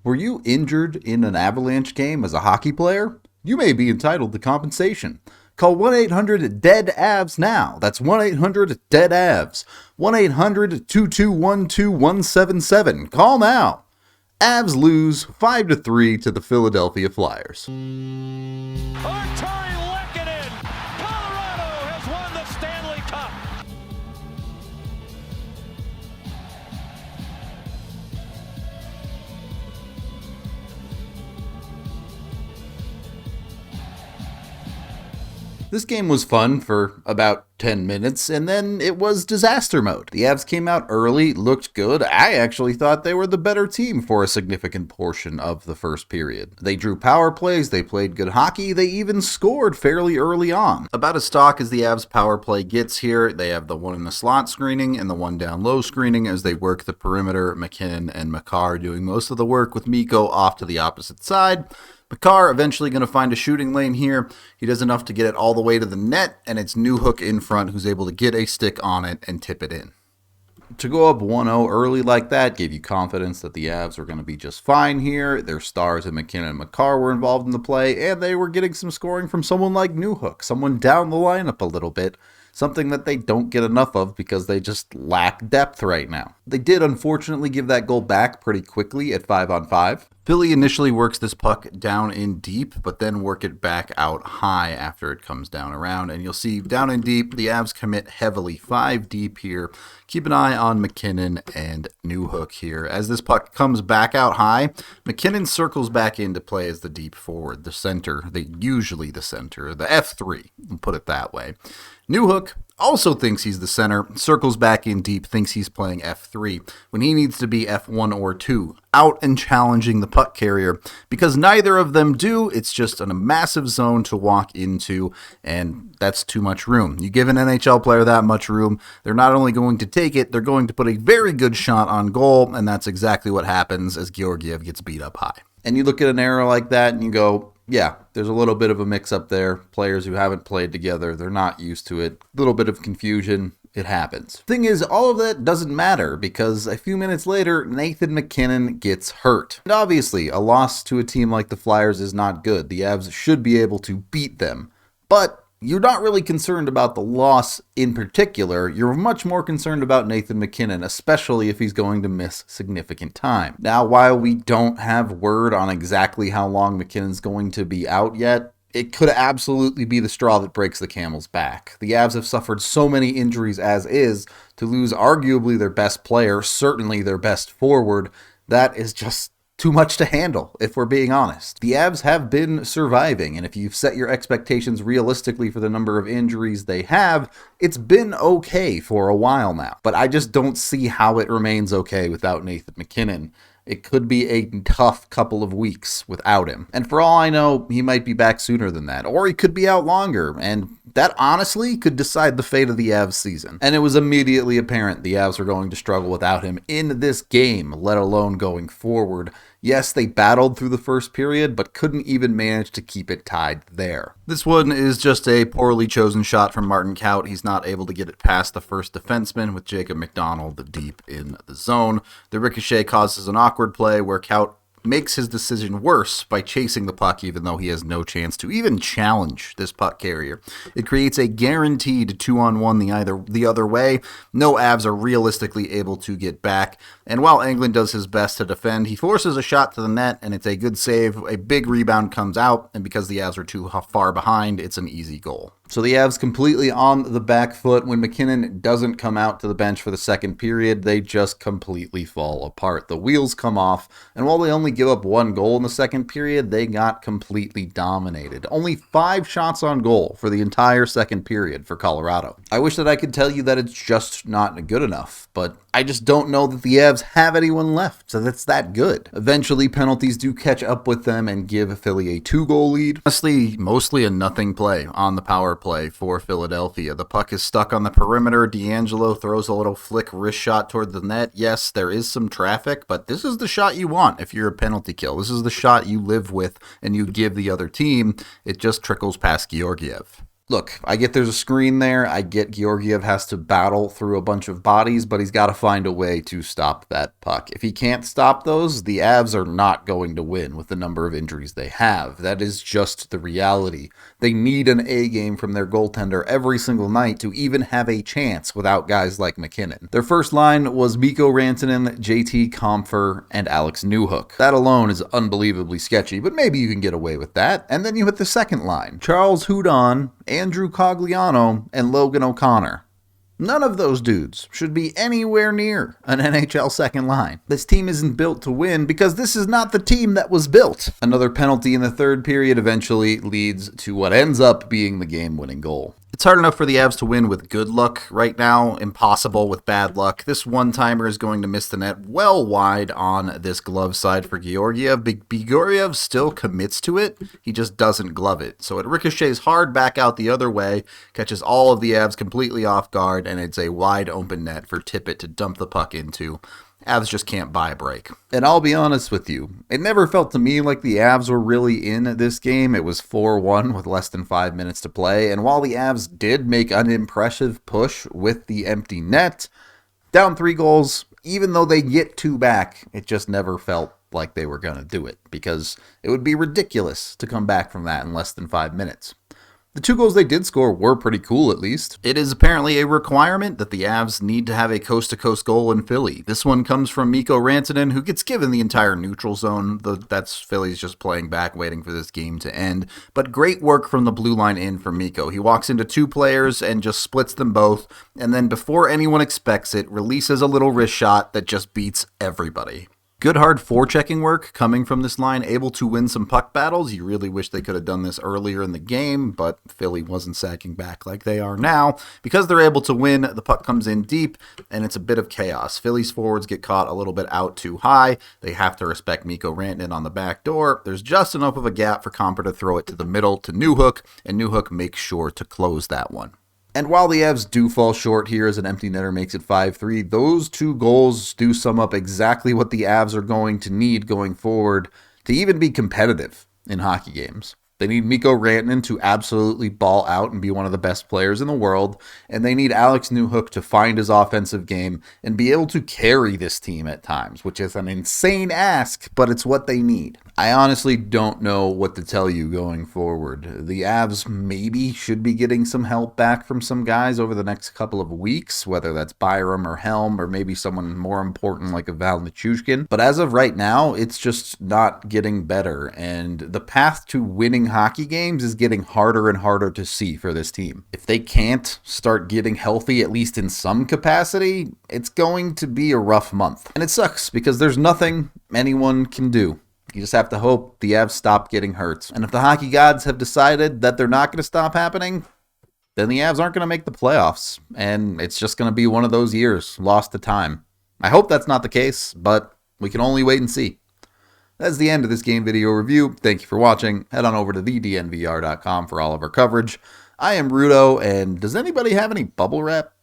Were you injured in an Avalanche game as a hockey player? You may be entitled to compensation. Call 1-800-DEAD-AVS now. That's 1-800-DEAD-AVS. 1-800-221-2177. Call now. Avs lose 5-3 to the Philadelphia Flyers. Colorado has won the Stanley Cup. This game was fun for about 10 minutes, and then it was disaster mode. The Avs came out early, looked good. I actually thought they were the better team for a significant portion of the first period. They drew power plays, they played good hockey, they even scored fairly early on. About as stock as the Avs power play gets here, they have the one in the slot screening and the one down low screening as they work the perimeter. MacKinnon and Makar doing most of the work with Mikko off to the opposite side. Makar eventually going to find a shooting lane here. He does enough to get it all the way to the net, and it's Newhook in front who's able to get a stick on it and tip it in. To go up 1-0 early like that gave you confidence that the Avs were going to be just fine here. Their stars in MacKinnon and Makar were involved in the play, and they were getting some scoring from someone like Newhook, someone down the lineup a little bit. Something that they don't get enough of because they just lack depth right now. They did unfortunately give that goal back pretty quickly at 5-on-5. Philly initially works this puck down in deep, but then work it back out high after it comes down around. And you'll see down in deep, the Avs commit heavily 5 deep here. Keep an eye on MacKinnon and Newhook here. As this puck comes back out high, MacKinnon circles back into play as the deep forward, the center, usually the center, the F3, we'll put it that way. Newhook also thinks he's the center, circles back in deep, thinks he's playing F3, when he needs to be F1 or 2, out and challenging the puck carrier. Because neither of them do, it's just a massive zone to walk into, and that's too much room. You give an NHL player that much room, they're not only going to take it, they're going to put a very good shot on goal, and that's exactly what happens as Georgiev gets beat up high. And you look at an error like that and you go, yeah, there's a little bit of a mix-up there. Players who haven't played together, they're not used to it. A little bit of confusion, it happens. Thing is, all of that doesn't matter because a few minutes later, Nathan MacKinnon gets hurt. And obviously, a loss to a team like the Flyers is not good. The Avs should be able to beat them. But you're not really concerned about the loss in particular. You're much more concerned about Nathan MacKinnon, especially if he's going to miss significant time. Now, while we don't have word on exactly how long MacKinnon's going to be out yet, it could absolutely be the straw that breaks the camel's back. The Avs have suffered so many injuries as is. To lose arguably their best player, certainly their best forward, that is just too much to handle, if we're being honest. The Avs have been surviving, and if you've set your expectations realistically for the number of injuries they have, it's been okay for a while now. But I just don't see how it remains okay without Nathan MacKinnon. It could be a tough couple of weeks without him. And for all I know, he might be back sooner than that, or he could be out longer, and that honestly could decide the fate of the Avs season. And it was immediately apparent the Avs were going to struggle without him in this game, let alone going forward. Yes, they battled through the first period, but couldn't even manage to keep it tied there. This one is just a poorly chosen shot from Martin Kaut. He's not able to get it past the first defenseman with Jacob McDonald deep in the zone. The ricochet causes an awkward play where Kaut makes his decision worse by chasing the puck even though he has no chance to even challenge this puck carrier. It creates a guaranteed 2-on-1 the other way. No Avs are realistically able to get back, and while Englund does his best to defend, he forces a shot to the net and it's a good save. A big rebound comes out, and because the Avs are too far behind, it's an easy goal. So the Avs completely on the back foot. When MacKinnon doesn't come out to the bench for the second period, they just completely fall apart. The wheels come off, and while they only give up 1 goal in the second period, they got completely dominated. Only 5 shots on goal for the entire second period for Colorado. I wish that I could tell you that it's just not good enough, but I just don't know that the Avs have anyone left that's that good. Eventually, penalties do catch up with them and give Philly a 2-goal lead. Honestly, mostly a nothing play on the power play for Philadelphia. The puck is stuck on the perimeter. D'Angelo throws a little flick wrist shot toward the net. Yes, there is some traffic, but this is the shot you want if you're a penalty kill. This is the shot you live with and you give the other team. It just trickles past Georgiev. Look, I get there's a screen there. I get Georgiev has to battle through a bunch of bodies, but he's got to find a way to stop that puck. If he can't stop those, the Avs are not going to win with the number of injuries they have. That is just the reality. They need an A game from their goaltender every single night to even have a chance without guys like MacKinnon. Their first line was Mikko Rantanen, JT Compher, and Alex Newhook. That alone is unbelievably sketchy, but maybe you can get away with that. And then you hit the second line. Charles Hudon, Andrew Cogliano, and Logan O'Connor. None of those dudes should be anywhere near an NHL second line. This team isn't built to win because this is not the team that was built. Another penalty in the third period eventually leads to what ends up being the game-winning goal. It's hard enough for the Avs to win with good luck right now, impossible with bad luck. This one-timer is going to miss the net well wide on this glove side for Georgiev. Georgiev still commits to it, he just doesn't glove it. So it ricochets hard back out the other way, catches all of the Avs completely off guard, and it's a wide open net for Tippett to dump the puck into. Avs just can't buy a break. And I'll be honest with you, it never felt to me like the Avs were really in this game. It was 4-1 with less than 5 minutes to play, and while the Avs did make an impressive push with the empty net, down 3 goals, even though they get 2 back, it just never felt like they were going to do it, because it would be ridiculous to come back from that in less than 5 minutes. The 2 goals they did score were pretty cool, at least. It is apparently a requirement that the Avs need to have a coast-to-coast goal in Philly. This one comes from Mikko Rantanen, who gets given the entire neutral zone. That's Philly's just playing back, waiting for this game to end. But great work from the blue line in for Mikko. He walks into 2 players and just splits them both, and then before anyone expects it, releases a little wrist shot that just beats everybody. Good hard forechecking work coming from this line, able to win some puck battles. You really wish they could have done this earlier in the game, but Philly wasn't sacking back like they are now. Because they're able to win, the puck comes in deep, and it's a bit of chaos. Philly's forwards get caught a little bit out too high. They have to respect Mikko Rantanen on the back door. There's just enough of a gap for Compher to throw it to the middle to Newhook, and Newhook makes sure to close that one. And while the Avs do fall short here as an empty netter makes it 5-3, those 2 goals do sum up exactly what the Avs are going to need going forward to even be competitive in hockey games. They need Mikko Rantanen to absolutely ball out and be one of the best players in the world, and they need Alex Newhook to find his offensive game and be able to carry this team at times, which is an insane ask, but it's what they need. I honestly don't know what to tell you going forward. The Avs maybe should be getting some help back from some guys over the next couple of weeks, whether that's Byram or Helm or maybe someone more important like a Val Nichushkin. But as of right now, it's just not getting better, and the path to winning hockey games is getting harder and harder to see for this team. If they can't start getting healthy, at least in some capacity, it's going to be a rough month. And it sucks because there's nothing anyone can do. You just have to hope the Avs stop getting hurt. And if the hockey gods have decided that they're not going to stop happening, then the Avs aren't going to make the playoffs. And it's just going to be one of those years lost to time. I hope that's not the case, but we can only wait and see. That's the end of this game video review. Thank you for watching. Head on over to thednvr.com for all of our coverage. I am Rudo, and does anybody have any bubble wrap?